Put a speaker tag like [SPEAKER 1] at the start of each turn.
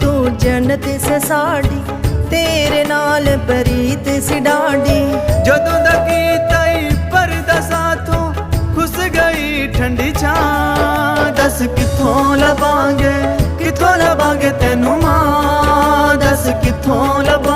[SPEAKER 1] तू जन्नत से साड़ी, तेरे नाल प्रीत सी डांडी।
[SPEAKER 2] जदों दा कीता ई परदा साथों खुस गई ठंडी छां, दस कित्थों लभांगे तैनू मां, दस कित्थों लभांगे